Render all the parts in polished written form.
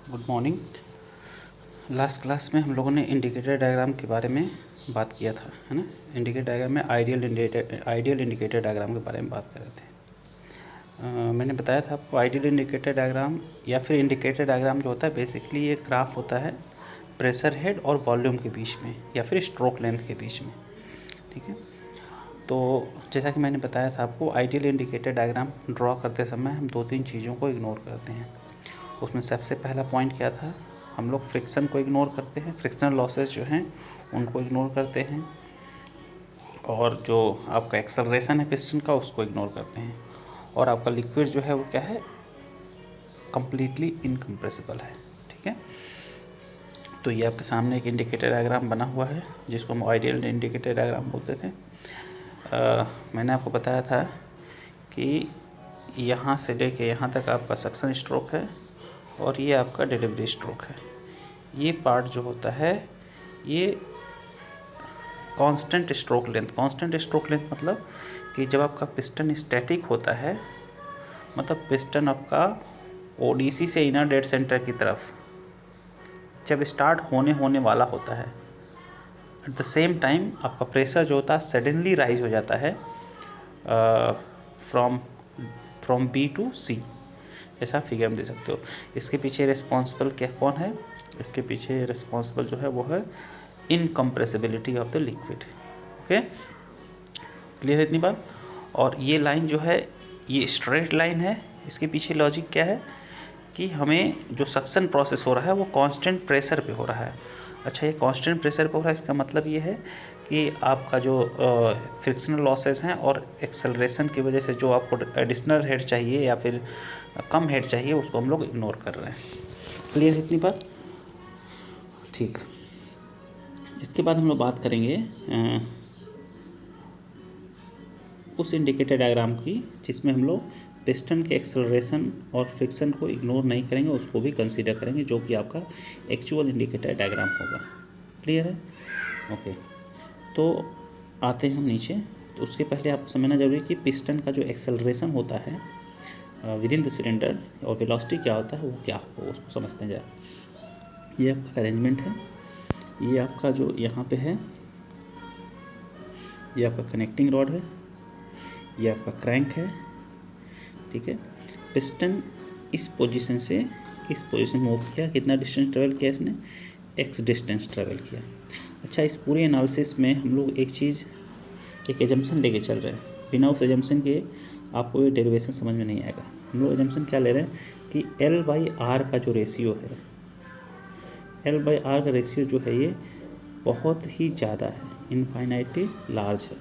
Good morning. Last class में हम लोगों ने इंडिकेटर डायग्राम के बारे में बात किया था, है ना। इंडिकेटर डायग्राम में आइडियल इंडिकेटर डायग्राम के बारे में बात कर रहे थे। मैंने बताया था आपको आइडियल इंडिकेटर डायग्राम या फिर इंडिकेटर डायग्राम जो होता है बेसिकली ये ग्राफ होता है प्रेशर हेड और वॉल्यूम के बीच में या फिर स्ट्रोक लेंथ के बीच में, ठीक है। तो जैसा कि मैंने बताया था आपको, आइडियल इंडिकेटर डायग्राम ड्रॉ करते समय हम 2-3 चीज़ों को इग्नोर करते हैं। उसमें सबसे पहला पॉइंट क्या था, हम लोग फ्रिक्शन को इग्नोर करते हैं, फ्रिक्शनल लॉसेस जो हैं उनको इग्नोर करते हैं, और जो आपका एक्सेलरेशन है पिस्टन का उसको इग्नोर करते हैं, और आपका लिक्विड जो है वो क्या है, कम्प्लीटली इनकम्प्रेसिबल है, ठीक है। तो ये आपके सामने एक इंडिकेटर डायग्राम बना हुआ है जिसको हम आइडियल इंडिकेटर डायग्राम बोलते थे। मैंने आपको बताया था कि यहाँ से लेके यहाँ तक आपका सक्शन स्ट्रोक है और ये आपका डिलीवरी स्ट्रोक है। ये पार्ट जो होता है ये कांस्टेंट स्ट्रोक लेंथ मतलब कि जब आपका पिस्टन स्टैटिक होता है, मतलब पिस्टन आपका ओडीसी से इनर डेड सेंटर की तरफ जब स्टार्ट होने वाला होता है, एट द सेम टाइम आपका प्रेशर जो होता है सडनली राइज हो जाता है फ्रॉम बी टू सी, ऐसा फिगर में दे सकते हो। इसके पीछे रिस्पॉन्सिबल क्या कौन है, इसके पीछे रिस्पॉन्सिबल जो है वो है incompressibility of the liquid. Okay, clear है इतनी बात। और ये लाइन जो है ये स्ट्रेट लाइन है, इसके पीछे लॉजिक क्या है कि हमें जो सक्शन प्रोसेस हो रहा है वो कांस्टेंट प्रेशर पे हो रहा है। अच्छा, ये कांस्टेंट प्रेशर पे हो रहा है, इसका मतलब ये है कि आपका जो फ्रिक्शनल लॉसेस हैं और एक्सेलरेशन की वजह से जो आपको एडिशनल हेड चाहिए या फिर कम हेड चाहिए उसको हम लोग इग्नोर कर रहे हैं। क्लियर है इतनी बात, ठीक। इसके बाद हम लोग बात करेंगे उस इंडिकेटर डायग्राम की जिसमें हम लोग पिस्टन के एक्सेलरेशन और फ्रिक्शन को इग्नोर नहीं करेंगे, उसको भी कंसीडर करेंगे, जो कि आपका एक्चुअल इंडिकेटर डायग्राम होगा। क्लियर है, ओके। तो आते हैं हम नीचे। तो उसके पहले आपको समझना जरूरी है कि पिस्टन का जो एक्सेलरेशन होता है विद इन द सिलेंडर और वेलोसिटी क्या होता है वो क्या हो, उसको समझते हैं जरा। ये आपका अरेंजमेंट है, ये आपका जो यहाँ पे है ये आपका कनेक्टिंग रॉड है, ये आपका क्रैंक है, ठीक है। पिस्टन इस पोजीशन से इस पोजीशन मूव किया, कितना डिस्टेंस ट्रेवल किया इसने, x डिस्टेंस ट्रेवल किया। अच्छा, इस पूरे एनालिसिस में हम लोग एक एजम्पशन लेके चल रहे हैं, बिना उस एजम्पशन के आपको ये डेरिवेशन समझ में नहीं आएगा। हम लोग एजम्पशन क्या ले रहे हैं कि L/R का जो रेशियो है, L/R का रेशियो जो है ये बहुत ही ज़्यादा है, इनफाइनाइटली लार्ज है।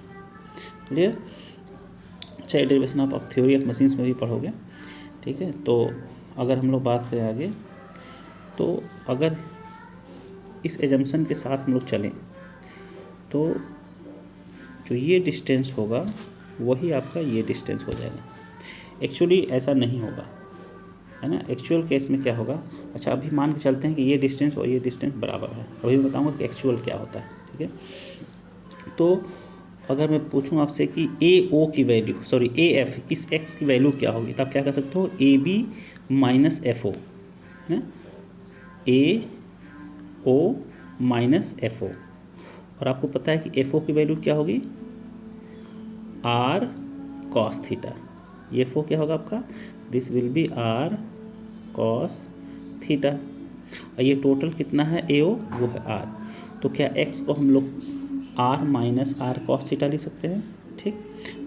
क्लियर। अच्छा, ये डेरिवेशन आप थ्योरी ऑफ मशीन्स में भी पढ़ोगे, ठीक है। तो अगर हम लोग बात करें आगे, तो अगर इस एजम्पशन के साथ हम लोग चलें तो जो ये डिस्टेंस होगा वही आपका ये डिस्टेंस हो जाएगा। एक्चुअली ऐसा नहीं होगा, है ना। एक्चुअल केस में क्या होगा, अच्छा अभी मान के चलते हैं कि ये डिस्टेंस और ये डिस्टेंस बराबर है, अभी मैं बताऊँगा कि एक्चुअल क्या होता है, ठीक है। तो अगर मैं पूछूं आपसे कि AF इस x की वैल्यू क्या होगी, तो आप क्या कर सकते हो, AB माइनस FO, है AO माइनस FO। और आपको पता है कि FO की वैल्यू क्या होगी, R cos थीटा। ये FO क्या होगा आपका, this will B R cos theta. और ये टोटल कितना है AO, वो है R। तो क्या x को हम लोग R minus R cos theta लिख सकते हैं, ठीक।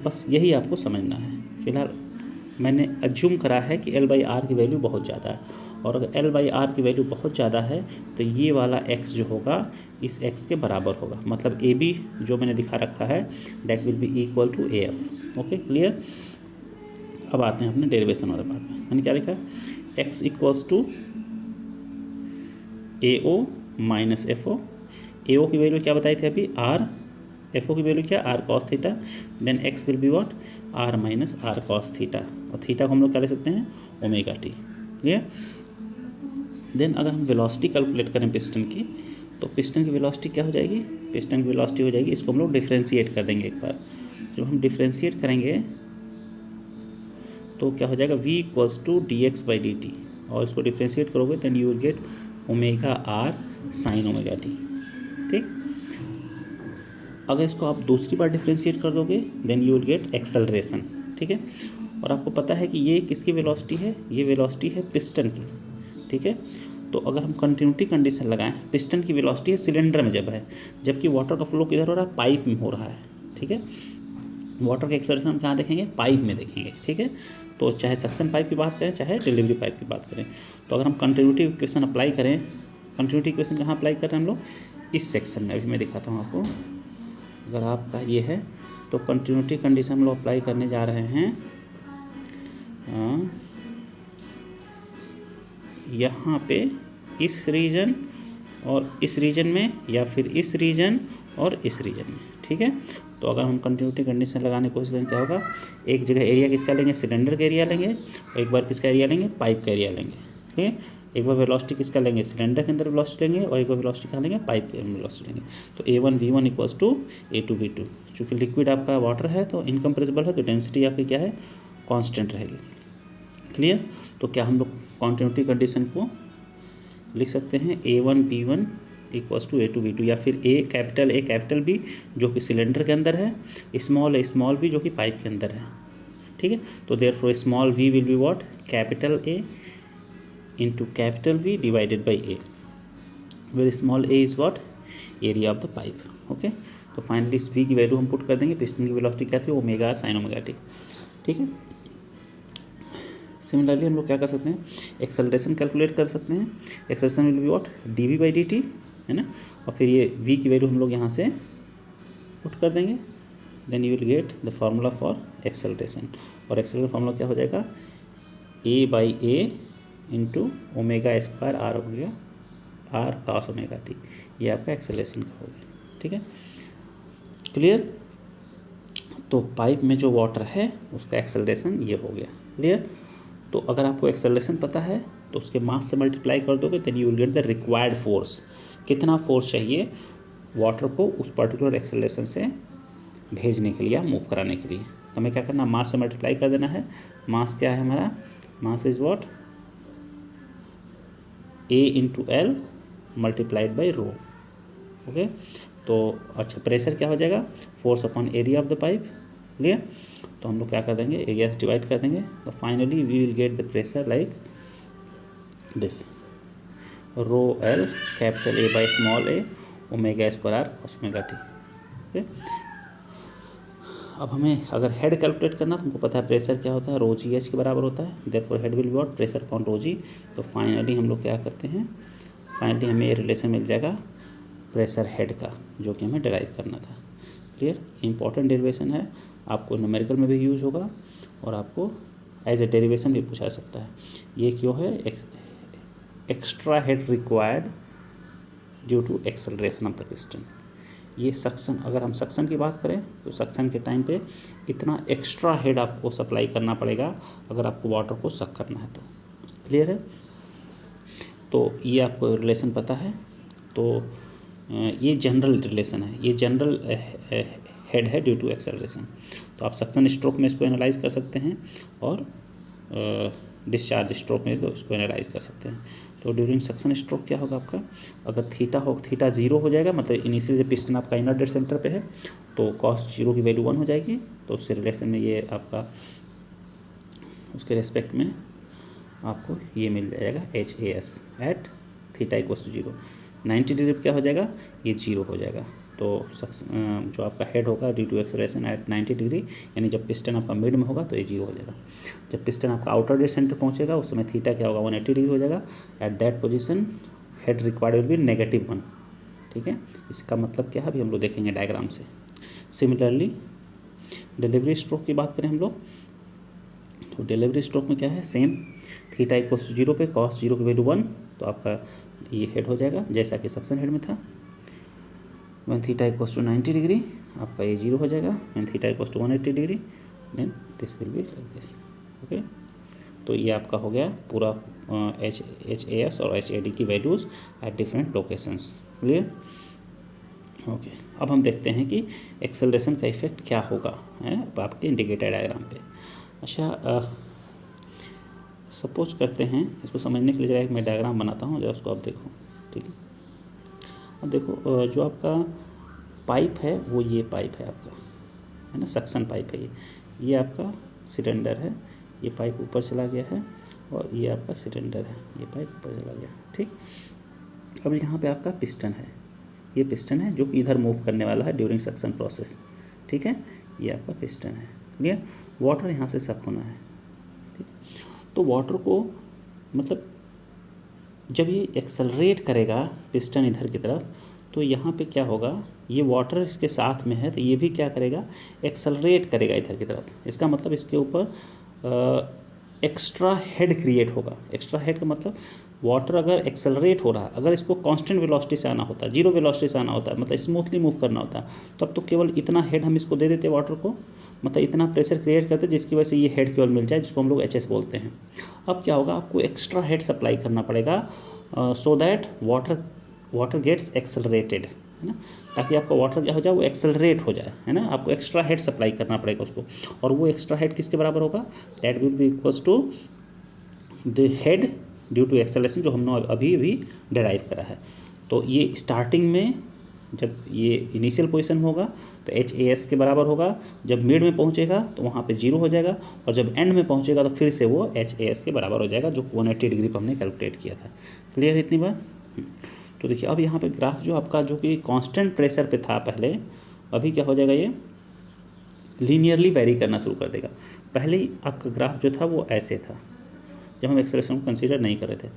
बस यही आपको समझना है। फिलहाल मैंने अज्यूम करा है कि L/R की वैल्यू बहुत ज़्यादा है, और अगर L/R की वैल्यू बहुत ज़्यादा है तो ये वाला x जो होगा इस x के बराबर होगा, मतलब AB जो मैंने दिखा रखा है that will be equal to AF। Okay, clear. अब आते हैं अपने डेरिवेशन वाले पार्ट में। मैंने क्या लिखा, x equals to AO minus FO। AO की वैल्यू क्या बताई थी अभी, R। FO की वैल्यू क्या, R cos theta. Then x will be what, R minus R cos theta. और थीटा को हम लोग क्या ले सकते हैं, ओमेगा टी। क्लियर। देन अगर हम वेलोसिटी कैलकुलेट करें पिस्टन की, तो पिस्टन की वेलोसिटी क्या हो जाएगी, पिस्टन की वेलोसिटी हो जाएगी, इसको हम लोग डिफ्रेंशिएट कर देंगे एक बार। जब हम डिफ्रेंशिएट करेंगे तो क्या हो जाएगा, V इक्वल्स टू dx/dt। और इसको डिफ्रेंशिएट करोगे then you will get omega R sine omega T. ठीक, अगर इसको आप दूसरी बार डिफ्रेंशिएट कर दोगे then you will get acceleration. ठीक है, और आपको पता है कि ये किसकी वेलोसिटी है, ये वेलोसिटी है पिस्टन की। ठीक है, तो अगर हम कंटिन्यूटी कंडीशन लगाएं, पिस्टन की वेलोसिटी है सिलेंडर में जब है, जबकि वाटर का फ्लो किधर हो रहा है, पाइप में हो रहा है। ठीक है, वाटर का एक्सेलरेशन हम कहाँ देखेंगे, पाइप में देखेंगे। ठीक है, तो चाहे सक्शन पाइप की बात करें चाहे डिलीवरी पाइप की बात करें, तो अगर हम कंटिन्यूटी इक्वेशन अप्लाई करें, कंटिन्यूटी इक्वेशन कहाँ अप्लाई कर रहे हैं हम लोग, इस सेक्शन में। अभी मैं दिखाता हूँ आपको, अगर आपका ये है तो कंटिन्यूटी कंडीशन हम लोग अप्लाई करने जा रहे हैं यहाँ पे इस रीजन और इस रीजन में, या फिर इस रीजन और इस रीजन में। ठीक है, तो अगर हम कंटिन्यूटी कंडीशन लगाने की कोशिश करें क्या होगा, एक जगह एरिया किसका लेंगे, सिलेंडर का एरिया लेंगे, और एक बार किसका एरिया लेंगे, पाइप का एरिया लेंगे। ठीक है, एक बार वेलोसिटी किसका लेंगे, सिलेंडर के अंदर वेलोसिटी लेंगे, और एक बार वेलोसिटी कहाँ लेंगे, पाइप के अंदर वेलोसिटी लेंगे। तो A1 V1 equals to A2 V2। चूँकि लिक्विड आपका वाटर है तो इनकम्प्रेसिबल है, तो डेंसिटी आपकी क्या है, कांस्टेंट रहेगी। क्लियर, तो क्या हम लोग कंटिन्यूटी कंडीशन को लिख सकते हैं A1 B1 equals to A2 V2, या फिर A कैपिटल B जो कि सिलेंडर के अंदर है, स्मॉल b जो कि पाइप के अंदर है। ठीक है, तो therefore small v will be what, capital A into capital B divided by A, very small a is what, area of the pipe. Okay, तो फाइनली इस v की वैल्यू हम पुट कर देंगे, पिस्टन की वेलोसिटी क्या थी, ओमेगा साइन ओमेगा टी। ठीक है, सिमिलरली हम लोग क्या कर सकते हैं, एक्सेलरेशन कैलकुलेट कर सकते हैं। Acceleration will be what, dv by dt, है ना, और फिर ये v की वैल्यू हम लोग यहाँ से पुट कर देंगे, then you will get the formula for acceleration. और एक्सेलरेशन फार्मूला क्या हो जाएगा, a by A into omega square R हो गया, आर कॉस ओमेगा टी, ये आपका एक्सेलरेशन का हो गया। ठीक है, क्लियर, तो पाइप में जो वाटर है उसका एक्सेलरेशन ये हो गया। क्लियर, तो अगर आपको एक्सेलरेशन पता है तो उसके मास से मल्टीप्लाई कर दोगे, then you will get the required force. कितना फोर्स चाहिए वाटर को उस पर्टिकुलर एक्सेलरेशन से भेजने के लिए या मूव कराने के लिए, तो हमें क्या करना, मास से मल्टीप्लाई कर देना है। मास क्या है हमारा, mass is what, A into L multiplied by rho. Okay, तो अच्छा प्रेशर क्या हो जाएगा, force upon area of the pipe. Clear, तो हम लोग क्या कर देंगे, एरिया से डिवाइड कर देंगे, तो finally we will get the pressure like this, rho L capital A by small a omega square R cos omega T. Okay, अब हमें अगर हेड कैलकुलेट करना तो हमको पता है प्रेशर क्या होता है, रो जी एच के बराबर होता है, therefore head will be what, pressure upon rho g. तो फाइनली हम लोग क्या करते हैं, फाइनली हमें ये रिलेशन मिल जाएगा प्रेशर हेड का, जो कि हमें डिराइव करना था। क्लियर, इंपॉर्टेंट डेरिवेशन है, आपको न्यूमेरिकल में भी यूज होगा और आपको एज ए डेरिवेशन भी पूछा सकता है। ये क्यों है, extra head required due to acceleration of the piston. ये सक्शन, अगर हम सक्शन की बात करें तो सक्शन के टाइम पे इतना एक्स्ट्रा हेड आपको सप्लाई करना पड़ेगा अगर आपको वाटर को सक करना है तो। क्लियर है, तो ये आपको रिलेशन पता है, तो ये जनरल रिलेशन है, ये जनरल हेड है ड्यू टू एक्सेलरेशन। तो आप सक्शन स्ट्रोक में इसको एनालाइज कर सकते हैं और डिस्चार्ज स्ट्रोक में तो इसको एनालाइज कर सकते हैं। तो ड्यूरिंग सक्शन स्ट्रोक क्या होगा आपका, अगर थीटा 0 हो जाएगा, मतलब इनिशियल जब पिस्टन आपका इनर डेड सेंटर पे है तो कॉस 0 की वैल्यू 1 हो जाएगी, तो उससे रिलेशन में ये आपका उसके रेस्पेक्ट में आपको ये मिल जाएगा HAS at theta equals to 0। 90 degree क्या हो जाएगा, ये 0 हो जाएगा। तो जो आपका हेड होगा due to acceleration at 90 degree, यानी जब पिस्टन आपका मिड में होगा तो ये 0 हो जाएगा। जब पिस्टन आपका आउटर डेड सेंटर पहुंचेगा उस समय थीटा क्या होगा, 180 डिग्री हो जाएगा। At that position head required will be -1। ठीक है, इसका मतलब क्या है अभी हम लोग देखेंगे डायग्राम से। सिमिलरली डिलीवरी स्ट्रोक की बात करें हम लोग, तो डिलीवरी स्ट्रोक में क्या है, सेम थीटा इक्वल्स 0 पे कॉस 0 की वैल्यू 1, तो आपका ये हेड हो जाएगा जैसा कि सक्शन हेड में था। when theta equals to 90 degree आपका ये 0 हो जाएगा, when theta equals to 180 degree then this will be like this. Okay, तो ये आपका हो गया पूरा HAS और HAD की values at different locations. Clear, okay, अब हम देखते हैं कि एक्सेलरेशन का इफेक्ट क्या होगा है आपके इंडिकेटर डायग्राम पे। अच्छा, सपोज करते हैं, इसको समझने के लिए जरा एक मैं डायग्राम बनाता हूँ, जरा उसको आप देखो, ठीक है। अब देखो जो आपका पाइप है वो ये पाइप है आपका, है ना, सक्शन पाइप है ये आपका सिलेंडर है, ये पाइप ऊपर चला गया है और ये आपका सिलेंडर है, ये पाइप ऊपर चला गया, ठीक। अब यहाँ पे आपका पिस्टन है, ये पिस्टन है जो कि इधर मूव करने वाला है ड्यूरिंग सक्शन प्रोसेस, ठीक है, ये आपका पिस्टन है, क्लियर। वाटर यहाँ से सक होना है, ठीक। तो वाटर को मतलब जब ये एक्सेलरेट करेगा पिस्टन इधर की तरफ, तो यहाँ पे क्या होगा, ये वाटर इसके साथ में है तो ये भी क्या करेगा, एक्सेलरेट करेगा इधर की तरफ। इसका मतलब इसके ऊपर एक्स्ट्रा हेड क्रिएट होगा। एक्स्ट्रा हेड का मतलब वाटर अगर एक्सेलरेट हो रहा है, अगर इसको कांस्टेंट वेलोसिटी से आना होता है, जीरो वेलोसिटी से आना होता है, मतलब स्मूथली मूव करना होता है, तब तो केवल इतना हेड हम इसको दे देते वाटर को, मतलब इतना प्रेशर क्रिएट करते जिसकी वजह से ये हेड केवल मिल जाए, जिसको हम लोग HS बोलते हैं। अब क्या होगा, आपको एक्स्ट्रा हेड सप्लाई करना पड़ेगा so that water gets accelerated, है ना, ताकि आपका वाटर क्या हो जाए, वो एक्सेलरेट हो जाए, है ना। आपको एक्स्ट्रा हेड सप्लाई करना पड़ेगा उसको, और वो एक्स्ट्रा हेड किसके बराबर होगा, that will be equals to the head due to acceleration, जो हमने अभी डिराइव करा है। तो ये स्टार्टिंग में जब ये इनिशियल पोजीशन होगा तो HAS के बराबर होगा, जब मिड में पहुंचेगा तो वहाँ पे 0 हो जाएगा, और जब एंड में पहुंचेगा तो फिर से वो HAS के बराबर हो जाएगा, जो 180 डिग्री पर हमने कैलकुलेट किया था। क्लियर है इतनी बात। तो देखिए अब यहाँ पे ग्राफ जो आपका जो कि कांस्टेंट प्रेशर पे था पहले, अभी क्या हो जाएगा, ये लीनियरली वेरी करना शुरू कर देगा। पहले ही आपका ग्राफ जो था वो ऐसे था जब हम एक्सेलरेशन को कंसीडर नहीं कर रहे थे।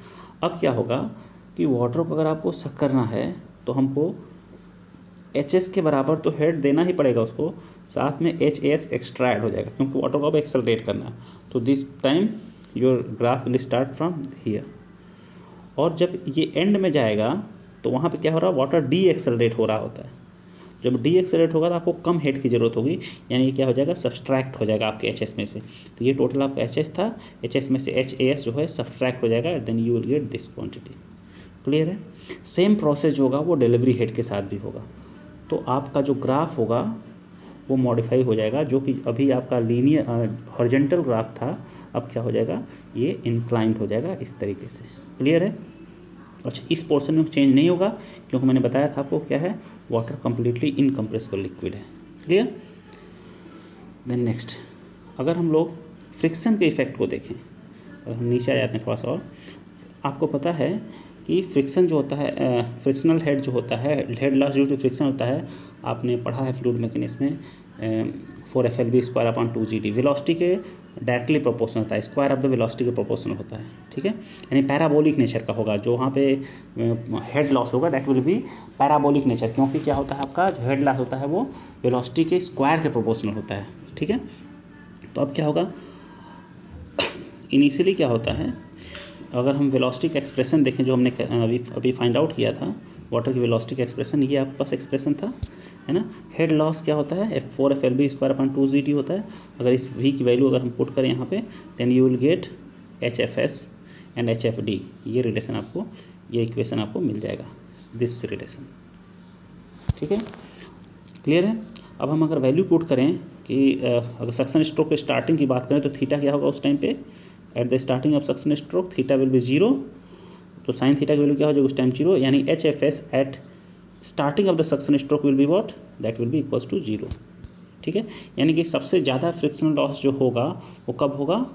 अब क्या होगा कि वाटर को अगर आपको सक करना है तो हमको HS के बराबर तो हेड देना ही पड़ेगा उसको, साथ में HAS एक्स्ट्रा ऐड हो जाएगा, क्योंकि वाटर को अब एक्सेलरेट करना है। तो this time your graph will start from here, और जब ये एंड में जाएगा तो वहाँ पे क्या हो रहा है, वाटर डी एक्सेलरेट हो रहा होता है। जब डी एक्सेलरेट होगा तो आपको कम हेड की ज़रूरत होगी, यानी ये क्या हो जाएगा, सब्सट्रैक्ट हो जाएगा आपके HS में से। तो ये टोटल आपका HS था, HS में से HAS जो है सब्सट्रैक्ट हो जाएगा, then you will get this quantity. Clear है। सेम प्रोसेस जो होगा वो डिलीवरी हेड के साथ भी होगा। तो आपका जो ग्राफ होगा वो मॉडिफाई हो जाएगा, जो कि अभी आपका लीनियर हॉरिजॉन्टल ग्राफ था, अब क्या हो जाएगा, ये इंक्लाइंड हो जाएगा इस तरीके से। क्लियर है। अच्छा, इस पोर्शन में चेंज नहीं होगा, क्योंकि मैंने बताया था आपको क्या है, वाटर कंप्लीटली इनकम्प्रेसिबल लिक्विड है। क्लियर। देन नेक्स्ट, अगर हम लोग फ्रिक्शन के इफेक्ट को देखें, अगर हम नीचे आ जाते हैं थोड़ा सा, और आपको पता है कि फ्रिक्शन जो होता है, फ्रिक्शनल हेड जो होता है, head loss due to friction होता है, आपने पढ़ा है फ्लूइड मैकेनिक्स में 4FLV square upon 2GD, velocity के डायरेक्टली प्रोपोर्शनल होता है, स्क्वायर ऑफ द वेलोसिटी के प्रोपोर्शनल होता है, ठीक है, यानी पैराबोलिक नेचर का होगा। जो वहाँ पे हेड लॉस होगा that will B parabolic nature, क्योंकि क्या होता है, आपका जो हेड लॉस होता है वो वेलोसिटी के स्क्वायर के प्रोपोर्शनल होता है, ठीक है। तो अब क्या होगा, इनिशियली क्या होता है, अगर हम वेलोसिटी का एक्सप्रेशन देखें जो हमने अभी फाइंड आउट किया था, वाटर की वेलोसिटी का एक्सप्रेशन, ये आपके पास एक्सप्रेशन था, है ना। हेड लॉस क्या होता है, 4FLV स्क्वायर अपॉन 2GD होता है। अगर इस V की वैल्यू अगर हम पुट करें यहाँ पे, then you will get HFS and HFD, ये रिलेशन आपको, ये इक्वेशन आपको मिल जाएगा, दिस रिलेशन, ठीक है। क्लियर है। अब हम अगर वैल्यू पुट करें कि अगर सक्शन स्ट्रोक के स्टार्टिंग की बात करें तो थीटा क्या होगा उस टाइम पे, at the starting of suction stroke theta will be 0, तो साइन थीटा की वैल्यू क्या हो जाएगी उस टाइम 0, यानी HFS at starting of the suction stroke will be what, that will be equals to 0, ठीक है। यानी कि सबसे ज़्यादा फ्रिक्शनल लॉस जो होगा वो कब होगा,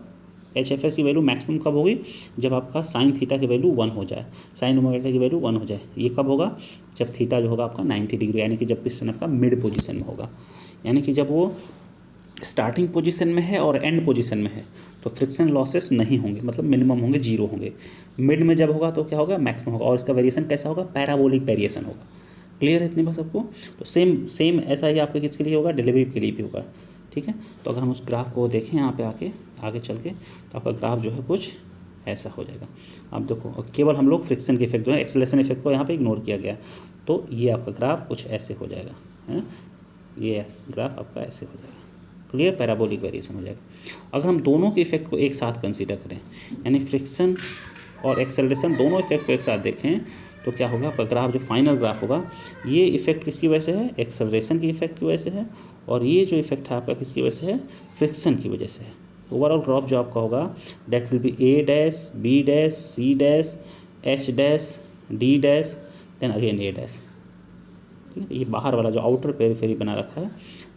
HFS की वैल्यू मैक्सिमम कब होगी, जब आपका साइन थीटा की वैल्यू 1 हो जाए, साइन ओमेगा की वैल्यू 1 हो जाए। ये कब होगा, जब थीटा जो होगा आपका 90 डिग्री, यानी कि जब पिस्टन आपका मिड पोजीशन में होगा, यानी कि जब वो स्टार्टिंग पोजीशन में है और एंड पोजीशन में है तो फ्रिक्शन लॉसेस नहीं होंगे, मतलब मिनिमम होंगे, 0 होंगे। मिड में जब होगा तो क्या होगा, मैक्सिमम होगा, और इसका वेरिएशन कैसा होगा, पैराबोलिक वेरिएशन होगा। क्लियर है इतनी बात सबको। तो सेम ऐसा ही आपके किसके लिए होगा, डिलीवरी के लिए भी होगा, ठीक है। तो अगर हम उस ग्राफ को देखें यहाँ पे आगे चल के, तो आपका ग्राफ जो है कुछ ऐसा हो जाएगा। अब देखो, केवल हम लोग फ्रिक्शन के इफेक्ट जो है, एक्सेलरेशन इफेक्ट को यहाँ पे इग्नोर किया गया, तो ये आपका ग्राफ कुछ ऐसे हो जाएगा, है ना, ये ग्राफ आपका ऐसे हो जाएगा। क्लियर, पैराबोलिक वेरिएशन हो जाएगा। अगर हम दोनों के इफेक्ट को एक साथ कंसीडर करें, यानी फ्रिक्शन और एक्सेलरेशन दोनों इफेक्ट को एक साथ देखें, तो क्या होगा, आपका ग्राफ जो फाइनल ग्राफ होगा, ये इफेक्ट किसकी वजह से है, एक्सेलरेशन की इफेक्ट की वजह से है, और ये जो इफेक्ट है आपका किसकी वजह से है, फ्रिक्शन की वजह से है। ओवरऑल ड्रॉप जो आपका होगा that will be A dash, B dash, C dash, H dash, D dash, then again A dash. ठीक है, ये बाहर वाला जो आउटर पेरिफेरी बना रखा है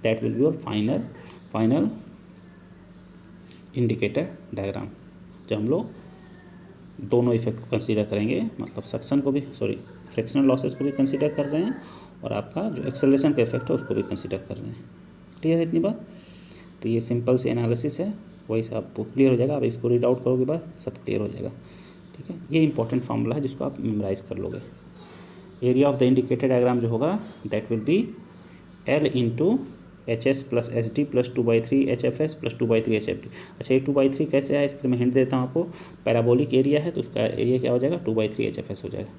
that will be your final indicator diagram. जब हम लोग दोनों इफेक्ट को कंसीडर करेंगे, मतलब सक्शन को भी, सॉरी फ्रिक्शनल लॉसेस को भी कंसीडर कर रहे हैं और आपका जो एक्सेलरेशन का इफेक्ट है उसको भी कंसीडर कर रहे हैं। क्लियर है इतनी बात? तो ये सिंपल सी एनालिसिस है, वही से आपको क्लियर हो जाएगा। आप इसको रीड आउट करोगे बाद सब क्लियर हो जाएगा। ठीक है, ये इंपॉर्टेंट फार्मूला है जिसको आप मेमोराइज कर लोगे। Area of the indicator diagram जो होगा that will B L into H S plus H D plus 2/3 H F S plus 2/3 H F D. अच्छा, ये 2/3 कैसे है इसके मैं हिंट देता हूँ आपको। पैराबोलिक एरिया है तो उसका एरिया क्या हो जाएगा 2/3 एच एफ एस हो जाएगा।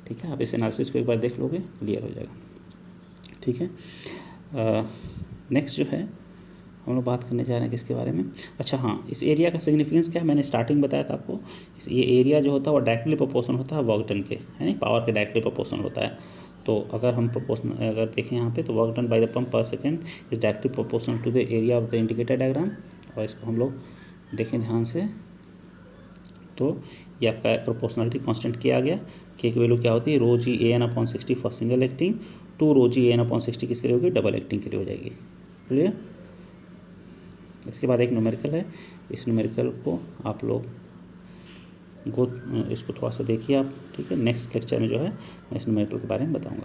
ठीक है, आप इस एनालिसिस को एक बार देख लोगे क्लियर हो जाएगा। ठीक है, नेक्स्ट जो है हम लोग बात करने जा रहे हैं किसके बारे में। अच्छा हाँ, इस एरिया का सिग्निफिकेंस क्या है, मैंने स्टार्टिंग बताया था आपको। ये एरिया जो होता है वो डायरेक्टली प्रोपोर्शनल होता है वर्क डन के, है नहीं, पावर के डायरेक्टली प्रोपोर्शनल होता है। तो अगर हम प्रोपोर्शनल अगर देखें यहाँ पे तो work done by the pump per second is directly proportional to the area of the indicator diagram. और इसको हम लोग देखें ध्यान से तो ये आपका प्रोपोर्शनलिटी कांस्टेंट किया गया। के की वैल्यू क्या होती है, rho g A N upon 60 for single acting, 2 rho g A N upon 60 किसके लिए होगी, डबल एक्टिंग के लिए हो जाएगी। क्लियर? इसके बाद एक न्यूमेरिकल है, इस न्यूमेरिकल को आप लोग इसको थोड़ा सा देखिए आप। ठीक है, नेक्स्ट लेक्चर में जो है मैं इस न्यूमेरिकल के बारे में बताऊंगा।